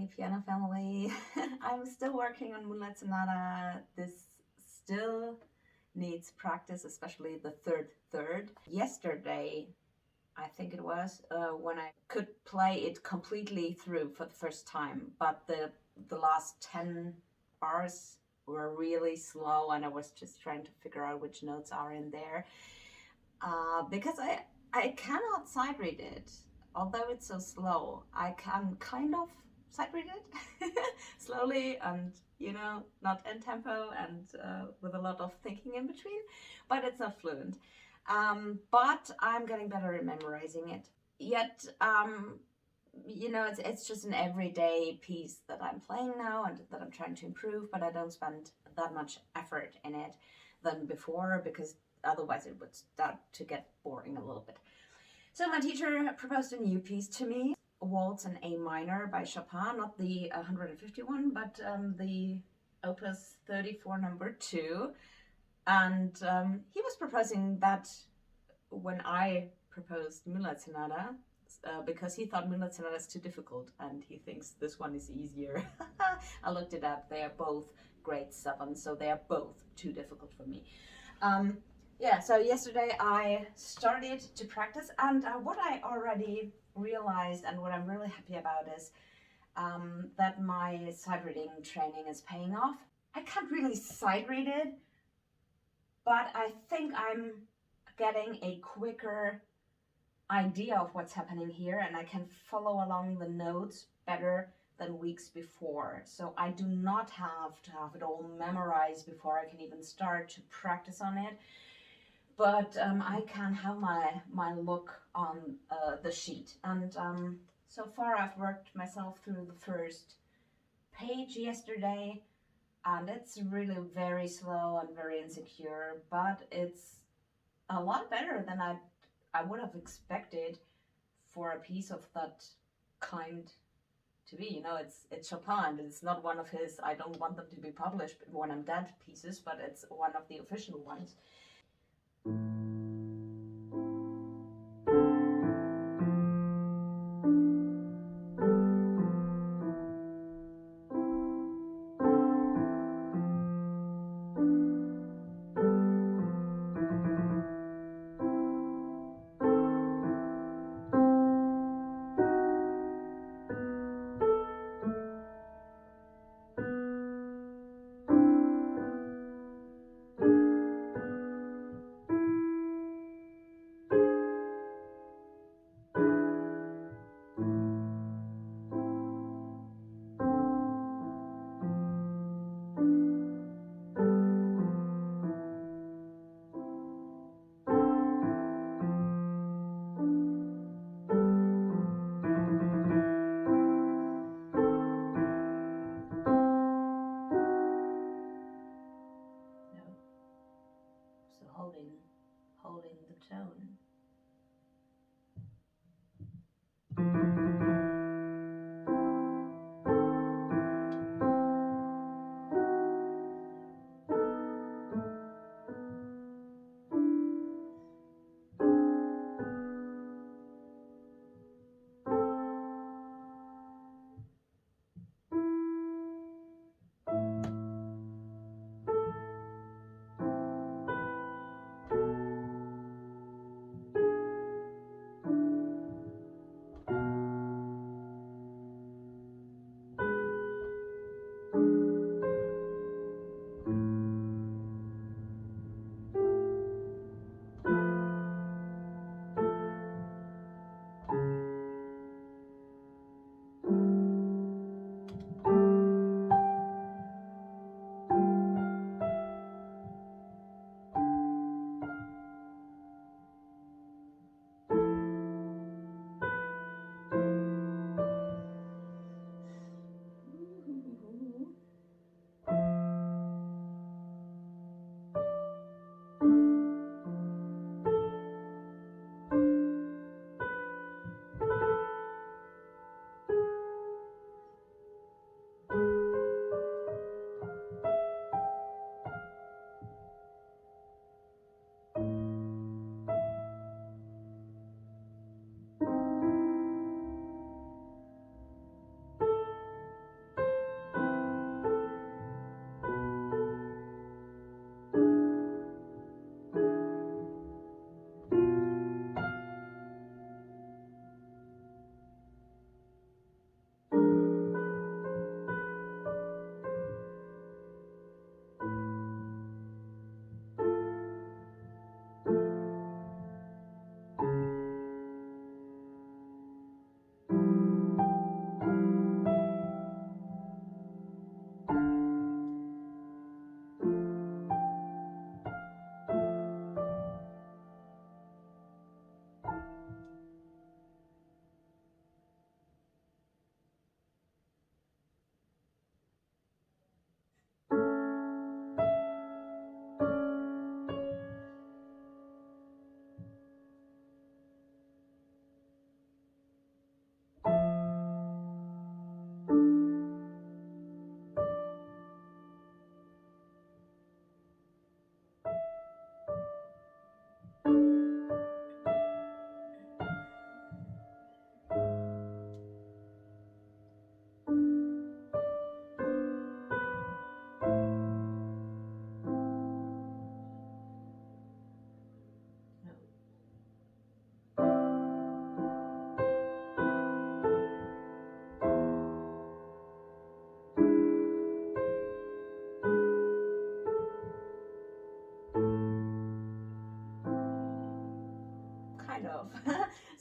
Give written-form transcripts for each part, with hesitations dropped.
Hi, piano family. I'm still working on Moonlight Sonata. This still needs practice, especially the third. Yesterday, I think it was, when I could play it completely through for the first time, but the last 10 bars were really slow, and I was just trying to figure out which notes are in there. Because I cannot sight read it, although it's so slow. I can kind of sight read it slowly and not in tempo and with a lot of thinking in between, but it's not fluent. But I'm getting better at memorizing it. Yet, it's just an everyday piece that I'm playing now and that I'm trying to improve, but I don't spend that much effort in it than before because otherwise it would start to get boring a little bit. So my teacher proposed a new piece to me, a waltz in A minor by Chopin, not the 151, but the Opus 34 number 2. And he was proposing that when I proposed Moonlight Sonata, because he thought Moonlight Sonata is too difficult and he thinks this one is easier. I looked it up. They are both grade 7, so they are both too difficult for me. So yesterday I started to practice, and what I already realized and what I'm really happy about is that my sight reading training is paying off. I can't really sight read it, but I think I'm getting a quicker idea of what's happening here, and I can follow along the notes better than weeks before. So I do not have to have it all memorized before I can even start to practice on it. But I can have my look on the sheet. And so far I've worked myself through the first page yesterday, and it's really very slow and very insecure, but it's a lot better than I would have expected for a piece of that kind to be. It's Chopin. It's not one of his I don't want them to be published when I'm dead pieces, but it's one of the official ones.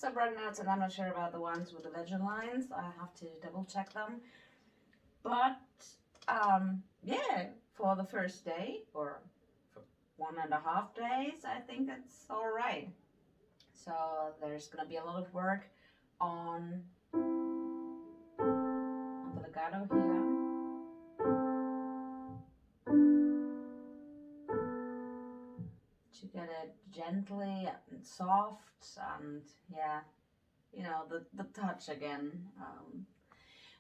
Subroad notes, and I'm not sure about the ones with the legend lines. I have to double check them. But yeah, for the first day or for 1.5 days, I think it's all right. So there's gonna be a lot of work on the legato here. To get it gently and soft, and yeah, you know, the touch again.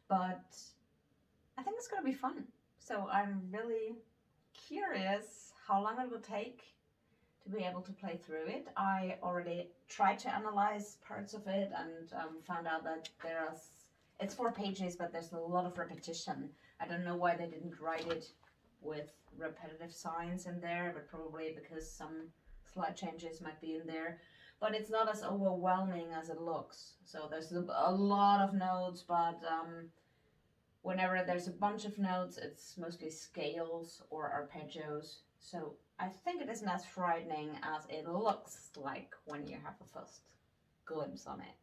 But I think it's gonna be fun. So I'm really curious how long it will take to be able to play through it. I already tried to analyze parts of it and found out that it's 4 pages, but there's a lot of repetition. I don't know why they didn't write it with repetitive signs in there, but probably because some slight changes might be in there. But it's not as overwhelming as it looks. So there's a lot of notes, but whenever there's a bunch of notes, it's mostly scales or arpeggios. So I think it isn't as frightening as it looks like when you have a first glimpse on it.